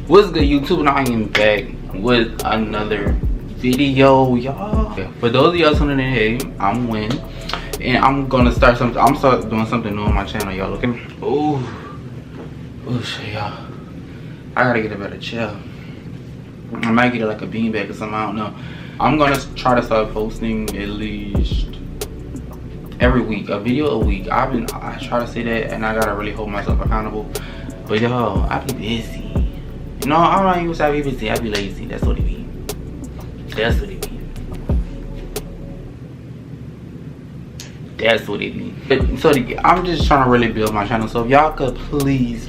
What's good, YouTube? And I am back with another video, y'all. For those of y'all tuning in, hey, I'm Win, and I'm gonna start something. I'm start doing something new on my channel, y'all. Okay? Oh shit, y'all. I gotta get a better chair. I might get it like a beanbag or something. I don't know. I'm gonna try to start posting at least every week, a video a week. I try to say that, and I gotta really hold myself accountable. But yo, I be busy. No, I'm not even saying I be busy. I be lazy. That's what it be. That's what it be. That's what it be. So I'm just trying to really build my channel. So if y'all could please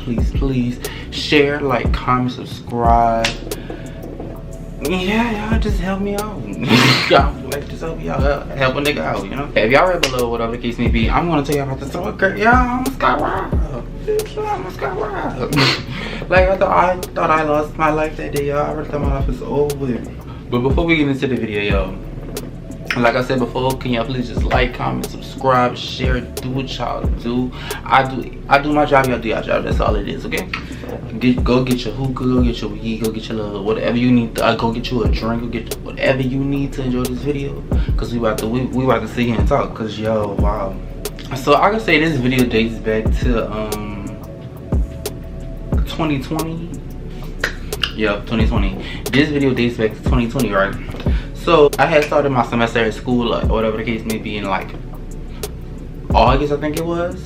share, like, comment, subscribe. Yeah, y'all just help me out. Y'all like just help me out, help a nigga out, you know. If y'all read below, whatever the case may be, I'm gonna tell y'all about the story. Yeah, I'm a Skyrock. Like I thought I lost my life that day, y'all. I really thought my life was over. But before we get into the video, y'all, like I said before, can y'all please just like, comment, subscribe, share, do what y'all do. I do my job, y'all do your job. That's all it is, okay? Go get your hookah, go get your weed, go get your little whatever you need. Go get you a drink, go get whatever you need to enjoy this video. Cause we about to sit here and talk. Cause yo, wow. So I can say this video dates back to 2020. Yep, 2020. This video dates back to 2020, right? So I had started my semester at school, or whatever the case may be, in like August, I think it was.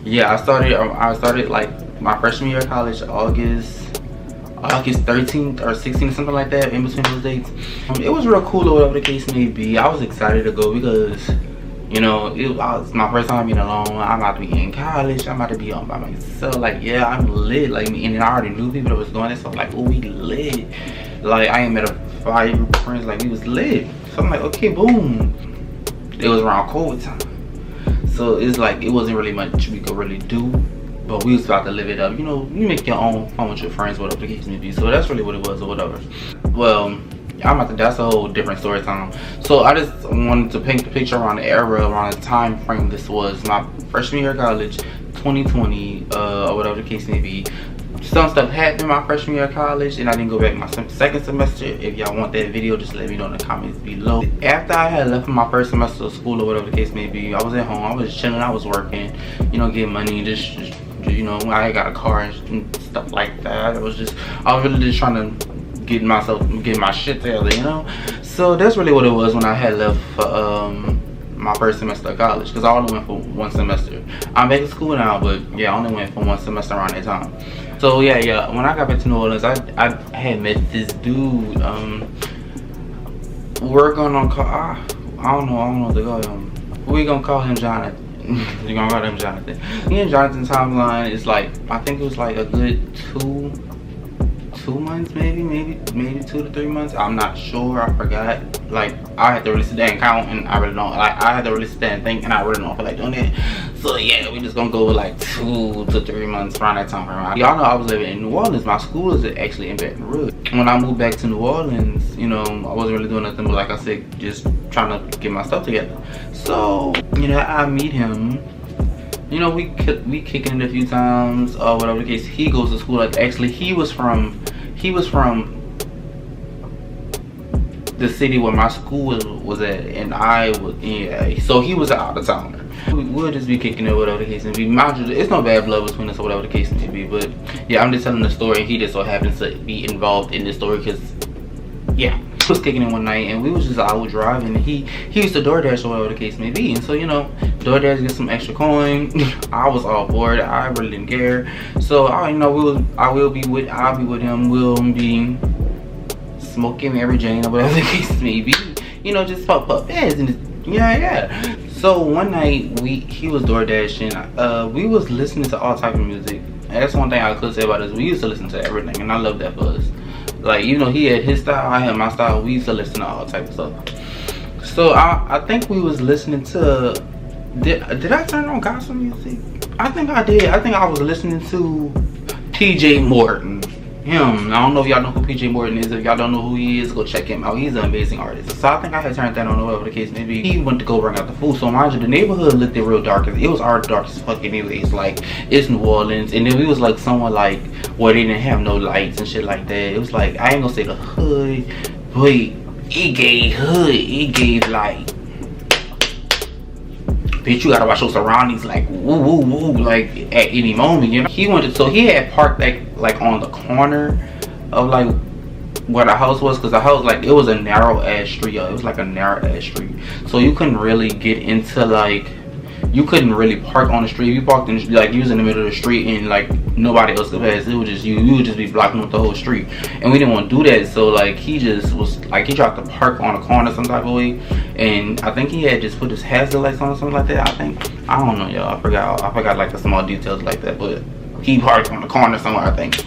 Yeah, I started like my freshman year of college, August 13th or 16th, something like that, in between those dates. It was real cool, or whatever the case may be. I was excited to go because, you know, it was my first time being alone. I'm about to be in college. I'm about to be on by myself. Like, yeah, I'm lit. Like, and I already knew people that was doing this. So I'm like, oh, we lit. Like, I ain't met a 5 group of friends. Like, we was lit. So I'm like, okay, boom. It was around COVID time. So it's like, it wasn't really much we could really do. But we was about to live it up. You know, you make your own fun with your friends, whatever the case may be. So that's really what it was, or whatever. Well, that's a whole different story time. So I just wanted to paint the picture around the era, around the time frame. This was my freshman year of college, 2020, or whatever the case may be. Some stuff happened my freshman year of college, and I didn't go back my second semester. If y'all want that video, just let me know in the comments below. After I had left my first semester of school, or whatever the case may be, I was at home. I was chilling. I was working, you know, getting money, just you know, I got a car and stuff like that. I was really just trying to get my shit together, you know. So that's really what it was when I had left for my first semester of college, because I only went for one semester. I'm back in school now, but yeah, I only went for one semester around that time. So yeah, when I got back to New Orleans, I had met this dude working on I don't know what to call him. We gonna call him Jonathan. You're gonna call him Jonathan. Me and Jonathan's timeline is like, I think it was like a good two months, maybe 2 to 3 months. I'm not sure, I forgot. Like, I had to really sit there and count, and I really don't, like, I had to really sit there and think, and I really don't feel like doing it. So yeah, we just gonna go with like 2 to 3 months around that time frame. Y'all know I was living in New Orleans. My school is actually in Baton Rouge. When I moved back to New Orleans, you know, I wasn't really doing nothing but, like I said, just trying to get my stuff together. So, you know, I meet him. You know, we kicking it a few times, or whatever the case. He goes to school. Like, actually, he was from the city where my school was at, and so he was out of town. We'll just be kicking it, whatever the case may be. Mind you, it's no bad blood between us, or whatever the case may be. But yeah, I'm just telling the story. He just so happens to be involved in this story, because yeah, he was kicking it one night, and we was just out driving. And he used to DoorDash, or whatever the case may be. And so, you know, DoorDash get some extra coin. I was all for it. I really didn't care. So you know, I'll be with him. We'll be smoking Mary Jane, or whatever the case may be. You know, just pop fast and yeah. So one night he was DoorDashing. We was listening to all type of music. And that's one thing I could say about us. We used to listen to everything, and I love that for us. Like, you know, he had his style, I had my style. We used to listen to all type of stuff. So I think we was listening to. Did I turn on gospel music? I think I did. I think I was listening to T.J. Morton. him. I don't know if y'all know who PJ Morton is. If y'all don't know who he is, go check him out. He's an amazing artist. So I think I had turned that on, whatever the case may be. He went to go bring out the food. So mind you, the neighborhood looked real dark. It was already dark as fuck anyways. Like, it's New Orleans. And then we was like somewhere like where they didn't have no lights and shit like that. It was like, I ain't gonna say the hood, but it gave hood. It gave like, bitch, you gotta watch your surroundings, like woo woo woo, like at any moment, you know. He wanted, so he had parked like on the corner of like where the house was, because the house, like, it was a narrow ass street, yo. It was like a narrow ass street, so you couldn't really get into, like, you couldn't really park on the street. You parked in, like, you was in the middle of the street and like nobody else could pass. It was just you would just be blocking up the whole street, and we didn't want to do that. So like, he just was like, he tried to park on a corner some type of way, and I think he had just put his hazard lights on or something like that. I don't know, y'all. I forgot like the small details like that, but he parked on the corner somewhere, I think.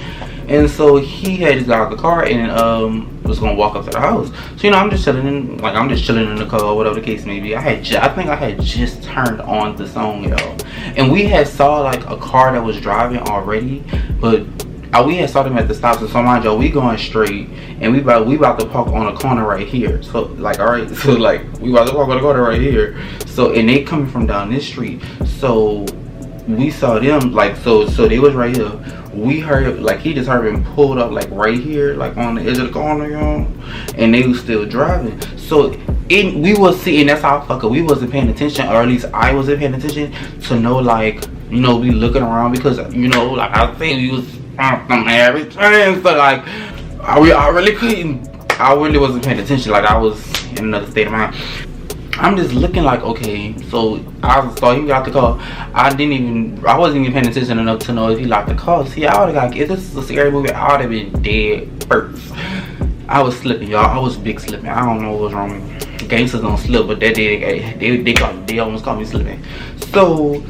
And so he had just got out the car and was gonna walk up to the house. So, you know, I'm just chilling in the car, or whatever the case may be. I think I had just turned on the song, y'all, and we had saw like a car that was driving already, but we had saw them at the stop. So mind y'all, we going straight, and we about to park on a corner right here. So like, all right, so like, we about to park on the corner right here. So, and they coming from down this street. So we saw them, like, so they was right here. We heard, like, he just heard him pulled up like right here, like on the edge of the corner, y'all, and they was still driving. So we was seeing, that's how fucker, we wasn't paying attention, or at least I wasn't paying attention to know, like, you know, we looking around, because, you know, like I think we was everything. So like, I really wasn't paying attention. Like, I was in another state of mind. I'm just looking like, okay, so I saw he got the car. I wasn't even paying attention enough to know if he locked the car. See, I would've got, if this is a scary movie, I would've been dead first. I was slipping, y'all. I was big slipping. I don't know what was wrong with me. Gangsters don't slip, but that day they almost caught me slipping. So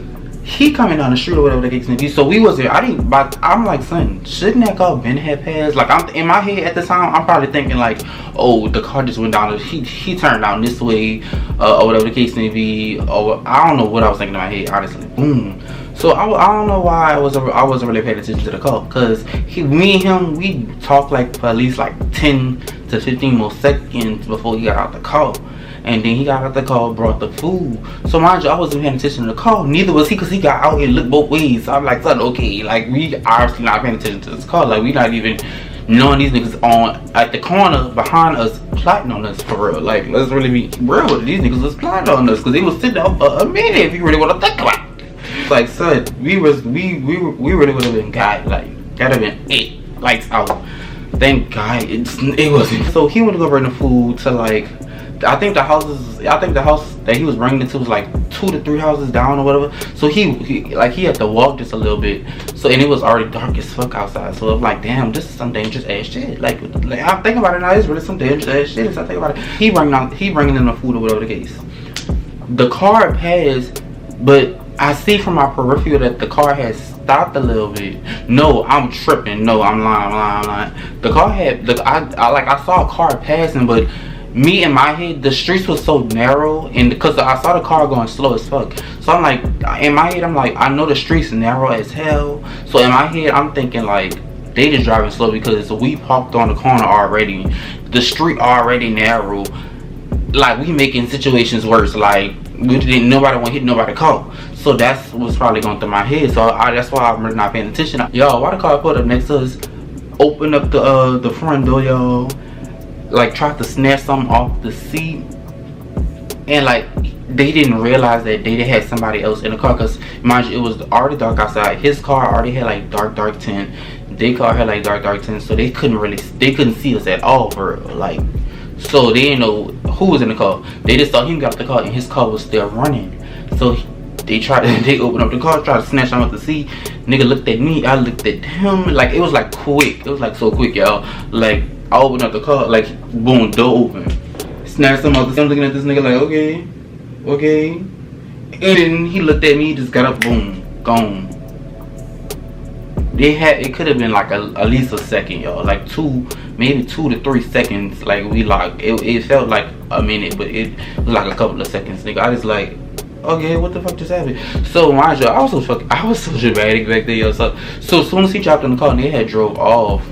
he coming down the street or whatever the case may be. So we was there. I'm like, son, shouldn't that car been had passed? Like, I'm in my head at the time, I'm probably thinking like, oh, the car just went down. He turned down this way, or whatever the case may be. Or I don't know what I was thinking in my head, honestly. Boom. So I don't know why I wasn't really paying attention to the car, because me and him, we talked like for at least like 10 to 15 more seconds before he got out the car. And then he got out the car, brought the food. So mind you, I wasn't paying attention to the car. Neither was he, because he got out and looked both ways. So I'm like, son, okay, like, we obviously not paying attention to this car. Like, we not even knowing these niggas at the corner behind us plotting on us, for real. Like, let's really be real. These niggas was plotting on us because they was sitting up for a minute, if you really want to think about it. Like, son, we really would have been got, like, that'd have been it. Lights out. Thank God it wasn't. So he went to go bring the food to, like, I think the house that he was bringing it to was like 2 to 3 houses down or whatever. So he had to walk just a little bit. So, and it was already dark as fuck outside. So I'm like, damn, this is some dangerous ass shit. Like I'm thinking about it now, it's really some dangerous ass shit. So I think about it. He bringing in the food or whatever the case. The car passed, but I see from my peripheral that the car has stopped a little bit. No, I'm tripping. No, I'm lying. The car had, I saw a car passing, but me in my head, the streets was so narrow, and because I saw the car going slow as fuck. So I'm like, in my head, I'm like, I know the streets narrow as hell. So in my head, I'm thinking like, they just driving slow because we parked on the corner already. The street already narrow. Like, we making situations worse. Like, nobody want to hit nobody car. So that's what's probably going through my head. So that's why I'm really not paying attention. Y'all, why the car pulled up next to us, open up the front door, y'all, like tried to snatch something off the seat, and like they didn't realize that they had somebody else in the car, because mind you, it was already dark outside. His car already had like dark tint. Their car had like dark tint, so they couldn't see us at all, for real. Like, so they didn't know who was in the car. They just saw him get out the car and his car was still running. So they opened up the car, tried to snatch him off the seat. Nigga looked at me, I looked at him. Like, it was like quick. It was like so quick, y'all. Like, I opened up the car, like, boom, door open. Snatched him off the seat. I'm looking at this nigga like, okay. And then he looked at me, just got up, boom, gone. It could have been like at least a second, y'all. Like maybe 2 to 3 seconds. Like, it felt like a minute, but it was like a couple of seconds, nigga. I just like, okay, what the fuck just happened? So mind you, I was so dramatic back there, yo. So as soon as he dropped in the car and they had drove off,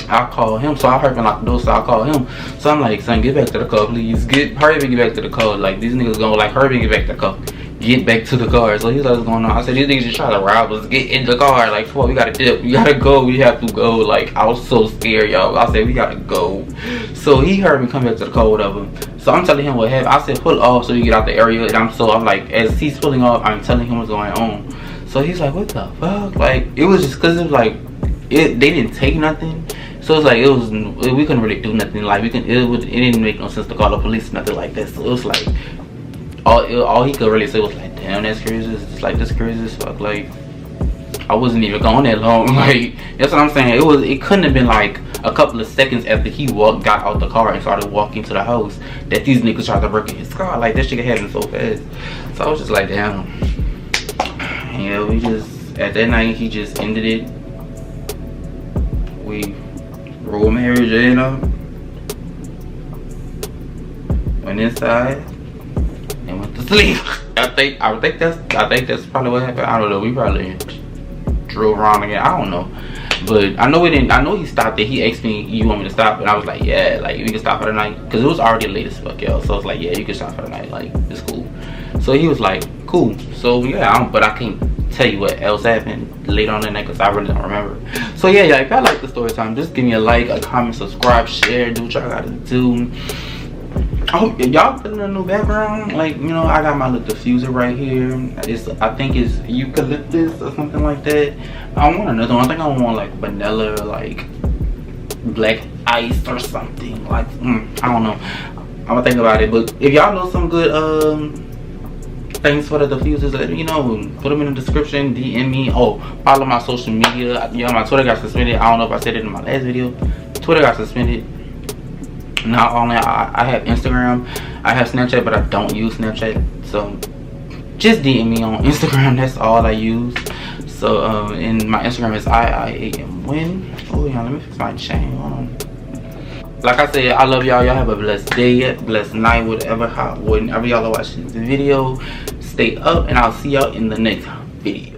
I call him. So I heard him lock the door, so I call him. So I'm like, son, get back to the car, please. Hurry up and get back to the car. Like, these niggas gonna like, hurry up and get back to the car. Get back to the car. So he's like, what's going on? I said, these niggas just trying to rob us. Get in the car. Like, fuck, we gotta dip. We gotta go. We have to go. Like, I was so scared, y'all. I said, we gotta go. So he heard me come back to the car, whatever. So I'm telling him what happened. I said, pull off so you get out the area. And I'm like, as he's pulling off, I'm telling him what's going on. So he's like, what the fuck? Like, it was just because it was like, they didn't take nothing. So it's like, we couldn't really do nothing. Like, it didn't make no sense to call the police, nothing like that. So it was like, all he could really say was like, damn, that's crazy. It's like, this crazy as fuck. Like, I wasn't even gone that long. Like, that's what I'm saying. It couldn't have been like a couple of seconds after he got out the car and started walking to the house that these niggas tried to break in his car. Like, that shit happened so fast. So I was just like, damn. Yeah, we just, at that night, he just ended it. We rolled Mary Jane up, went inside, and went to sleep. I think that's probably what happened. I don't know. We probably drove around again. I don't know. But I know we didn't. I know he stopped it. He asked me, "You want me to stop?" And I was like, "Yeah, like we can stop for the night," because it was already late as fuck, y'all. So I was like, "Yeah, you can stop for the night. Like, it's cool." So he was like, "Cool." So yeah, but I can't tell you what else happened later on in the night because I really don't remember. So yeah, if y'all like the story time, just give me a like, a comment, subscribe, share, do what y'all gotta do. I hope y'all putting a new background. Like, you know, I got my little diffuser right here. I think it's eucalyptus or something like that. I want another one. I think I want like vanilla, like black ice or something. Like, I don't know. I'm gonna think about it. But if y'all know some good things for the diffusers, let me know. Put them in the description. DM me. Oh, follow my social media. Yeah, my Twitter got suspended. I don't know if I said it in my last video. Twitter got suspended. Not only I have Instagram, I have Snapchat, but I don't use Snapchat. So just DM me on Instagram. That's all I use. So and my Instagram is IIAMWin. Oh yeah, let me fix my chain. Hold on. Like I said, I love y'all. Y'all have a blessed day, blessed night, whenever y'all are watching this video. Stay up, and I'll see y'all in the next video.